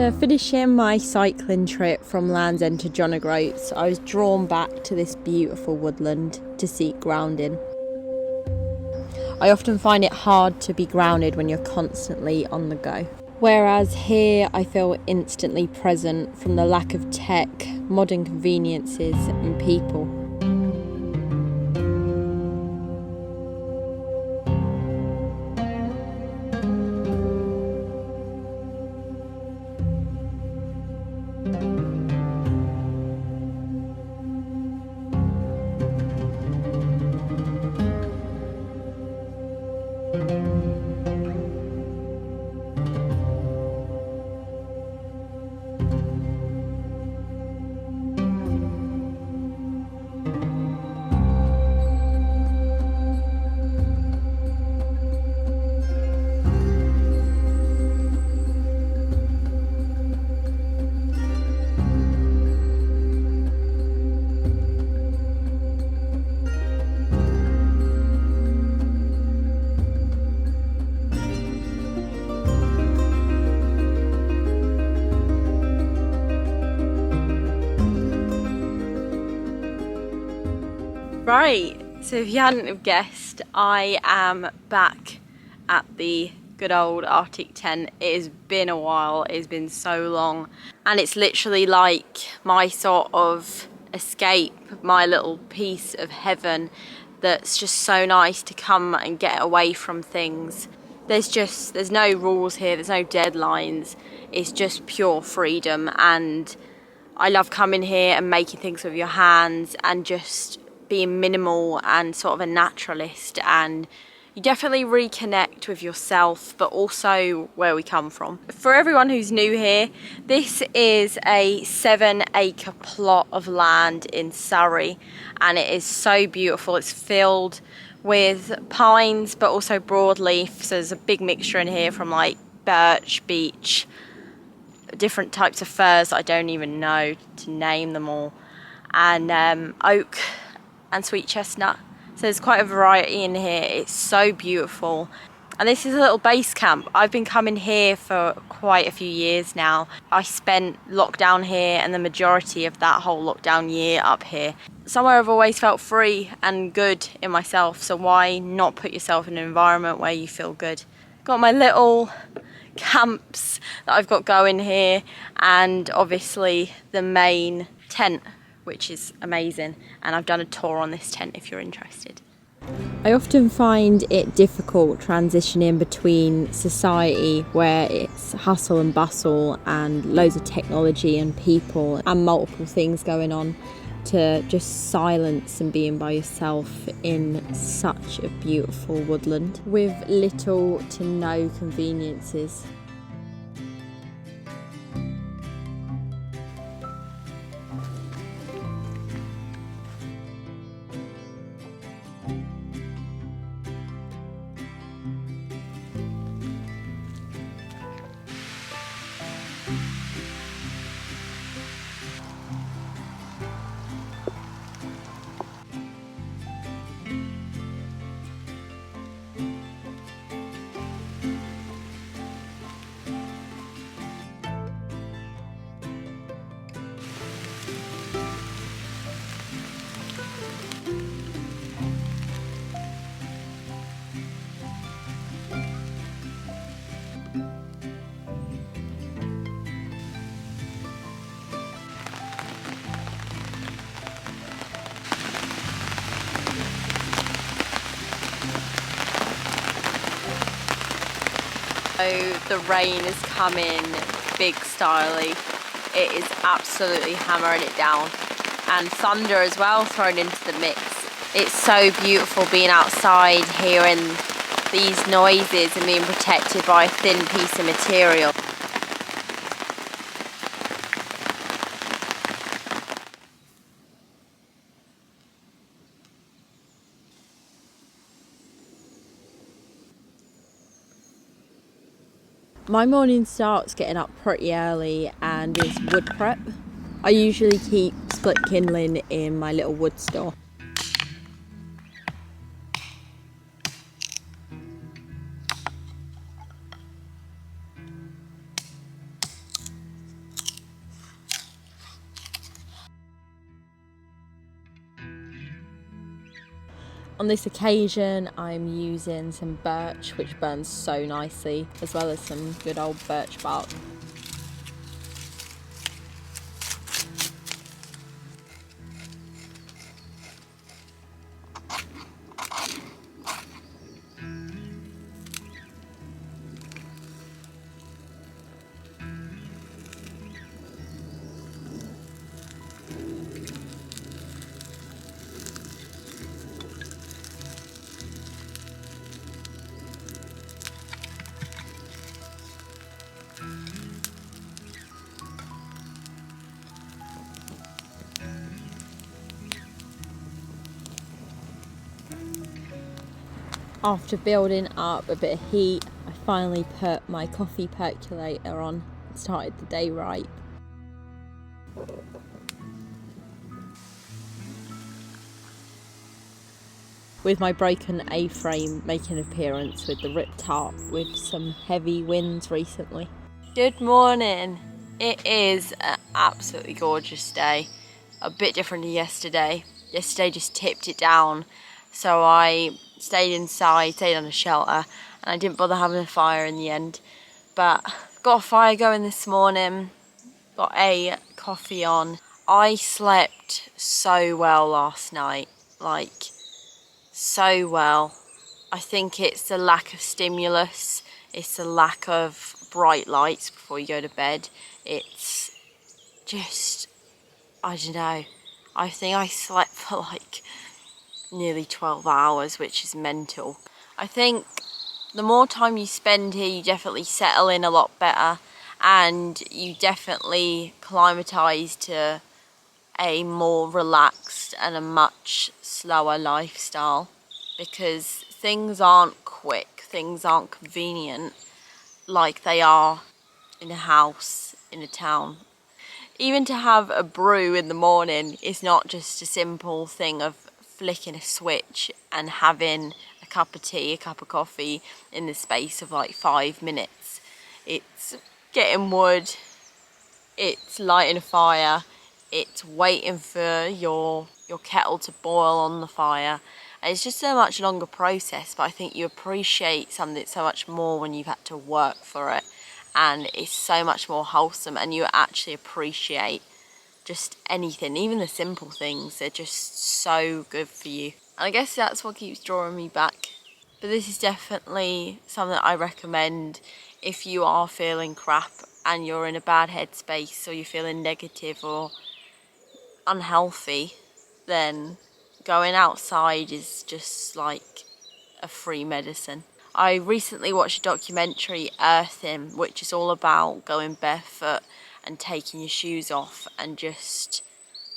After finishing my cycling trip from Land's End to John O'Groats, I was drawn back to this beautiful woodland to seek grounding. I often find it hard to be grounded when you're constantly on the go. Whereas here I feel instantly present from the lack of tech, modern conveniences and people. Right, so if you hadn't have guessed, I am back at the good old Arctic tent. It has been a while, it has been so long, and it's literally like my sort of escape, my little piece of heaven that's just so nice to come and get away from things. There's no rules here, there's no deadlines, it's just pure freedom, and I love coming here and making things with your hands and just being minimal and sort of a naturalist, and you definitely reconnect with yourself but also where we come from. For everyone who's new here, this is a 7-acre plot of land in Surrey, and it is so beautiful. It's filled with pines but also broadleaf, so there's a big mixture in here from like birch, beech, different types of firs I don't even know to name them all, and oak and sweet chestnut. So there's quite a variety in here. It's so beautiful. And this is a little base camp. I've been coming here for quite a few years now. I spent lockdown here and the majority of that whole lockdown year up here. Somewhere I've always felt free and good in myself, so why not put yourself in an environment where you feel good? Got my little camps that I've got going here, and obviously the main tent, which is amazing, and I've done a tour on this tent if you're interested. I often find it difficult transitioning between society where it's hustle and bustle and loads of technology and people and multiple things going on, to just silence and being by yourself in such a beautiful woodland with little to no conveniences. So the rain is coming big styley. It is absolutely hammering it down, and thunder as well thrown into the mix. It's so beautiful being outside, hearing these noises and being protected by a thin piece of material. My morning starts getting up pretty early and is wood prep. I usually keep split kindling in my little wood store. On this occasion, I'm using some birch, which burns so nicely, as well as some good old birch bark. After building up a bit of heat, I finally put my coffee percolator on and started the day right. With my broken A-frame making an appearance with the ripped tarp with some heavy winds recently. Good morning. It is an absolutely gorgeous day. A bit different to yesterday. Yesterday just tipped it down. So I stayed inside, stayed on a shelter, and I didn't bother having a fire in the end. But got a fire going this morning, got a coffee on. I slept so well last night, like so well. I think it's the lack of stimulus, it's the lack of bright lights before you go to bed. It's just, I don't know, I think I slept for like nearly 12 hours, which is mental. I think the more time you spend here, you definitely settle in a lot better, and you definitely acclimatise to a more relaxed and a much slower lifestyle, because things aren't quick, things aren't convenient like they are in a house, in a town. Even to have a brew in the morning is not just a simple thing of flicking a switch and having a cup of tea, a cup of coffee in the space of like 5 minutes. It's getting wood, it's lighting a fire, it's waiting for your kettle to boil on the fire. And it's just a much longer process, but I think you appreciate something so much more when you've had to work for it. And it's so much more wholesome, and you actually appreciate just anything, even the simple things. They're just so good for you. And I guess that's what keeps drawing me back. But this is definitely something that I recommend if you are feeling crap and you're in a bad headspace, or you're feeling negative or unhealthy, then going outside is just like a free medicine. I recently watched a documentary, Earthing, which is all about going barefoot and taking your shoes off and just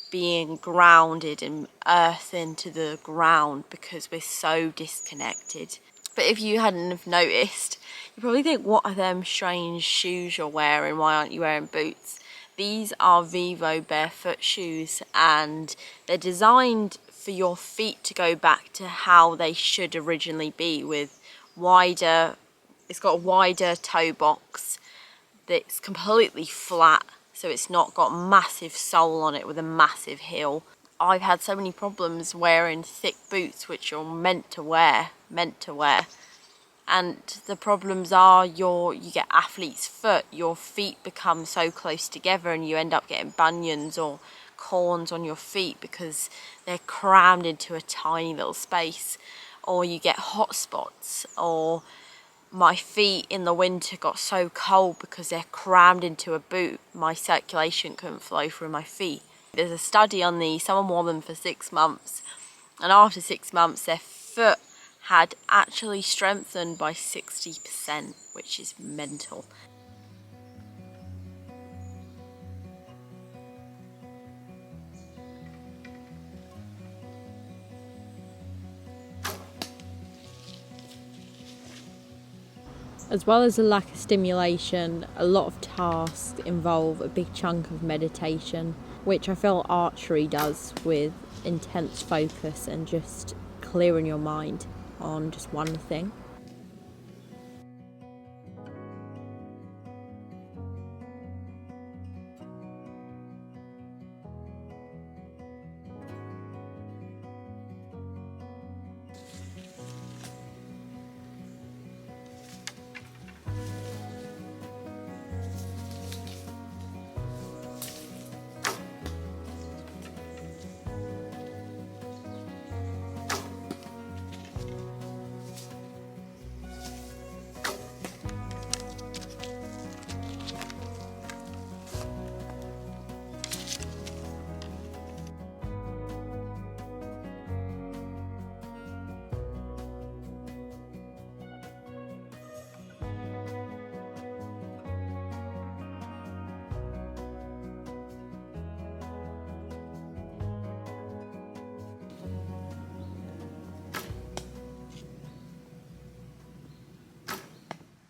being grounded and earthing to the ground, because we're so disconnected. But if you hadn't have noticed, you probably think, what are them strange shoes you're wearing? Why aren't you wearing boots? These are Vivo barefoot shoes, and they're designed for your feet to go back to how they should originally be, with wider, it's got a wider toe box that's completely flat, so it's not got massive sole on it with a massive heel. I've had so many problems wearing thick boots, which you're meant to wear, and the problems are you get athlete's foot. Your feet become so close together and you end up getting bunions or corns on your feet because they're crammed into a tiny little space, or you get hot spots. Or my feet in the winter got so cold because they're crammed into a boot, my circulation couldn't flow through my feet. There's a study on these, someone wore them for 6 months, and after 6 months their foot had actually strengthened by 60%, which is mental. As well as a lack of stimulation, a lot of tasks involve a big chunk of meditation, which I feel archery does, with intense focus and just clearing your mind on just one thing.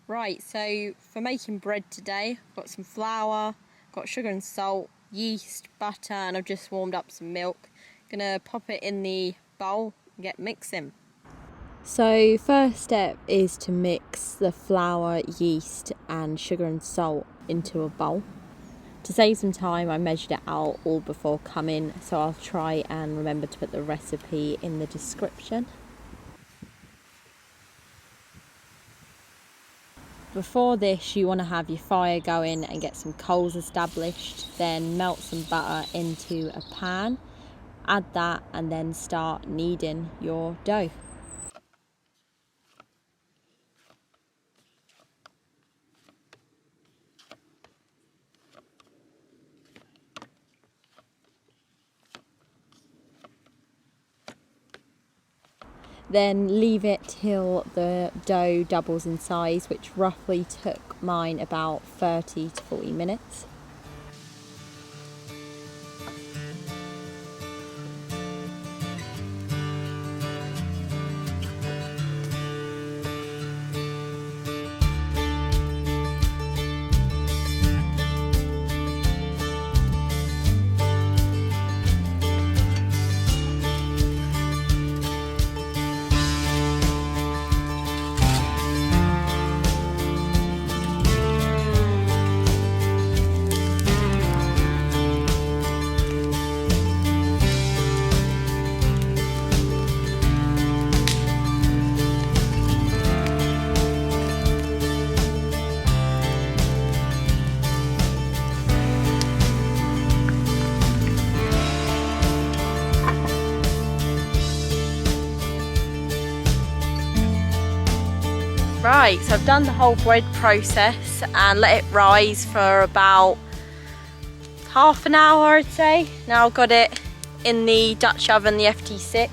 Right, so for making bread today, I've got some flour, got sugar and salt, yeast, butter, and I've just warmed up some milk. Gonna pop it in the bowl and get mixing. So first step is to mix the flour, yeast and sugar and salt into a bowl. To save some time, I measured it out all before coming, so I'll try and remember to put the recipe in the description. Before this, you want to have your fire going and get some coals established, then melt some butter into a pan, add that and then start kneading your dough. Then leave it till the dough doubles in size, which roughly took mine about 30 to 40 minutes. Right, so I've done the whole bread process and let it rise for about half an hour, I'd say. Now I've got it in the Dutch oven, the FT6.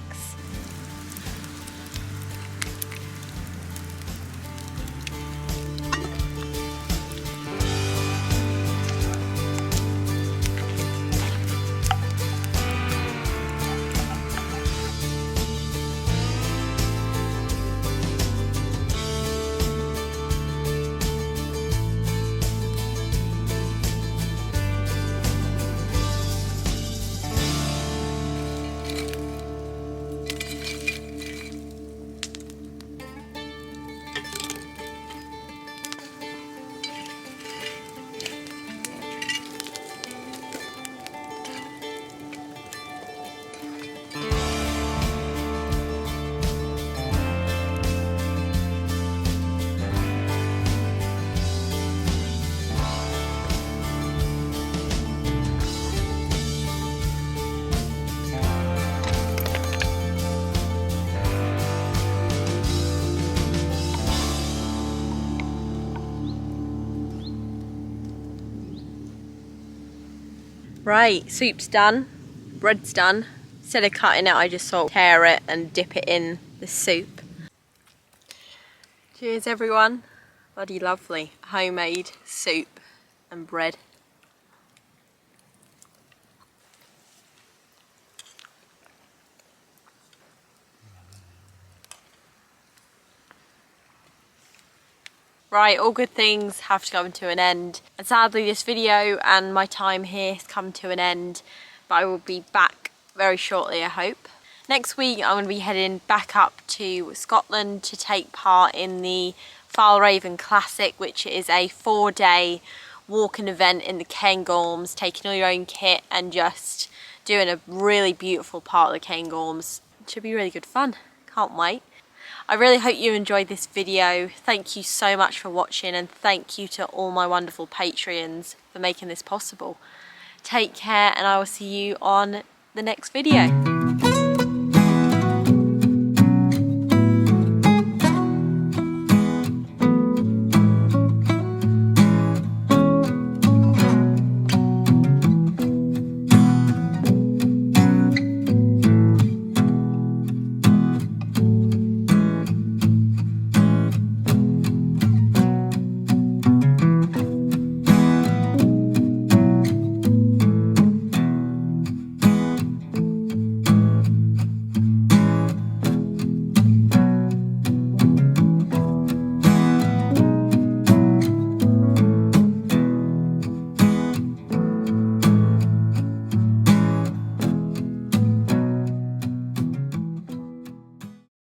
Right, soup's done, bread's done. Instead of cutting it, I just sort of tear it and dip it in the soup. Cheers everyone. Bloody lovely. Homemade soup and bread. Right, all good things have to come to an end. And sadly this video and my time here has come to an end, but I will be back very shortly, I hope. Next week I'm going to be heading back up to Scotland to take part in the Falraven Classic, which is a 4-day walking event in the Cairngorms, taking all your own kit and just doing a really beautiful part of the Cairngorms. It should be really good fun. Can't wait. I really hope you enjoyed this video. Thank you so much for watching, and thank you to all my wonderful Patreons for making this possible. Take care, and I will see you on the next video.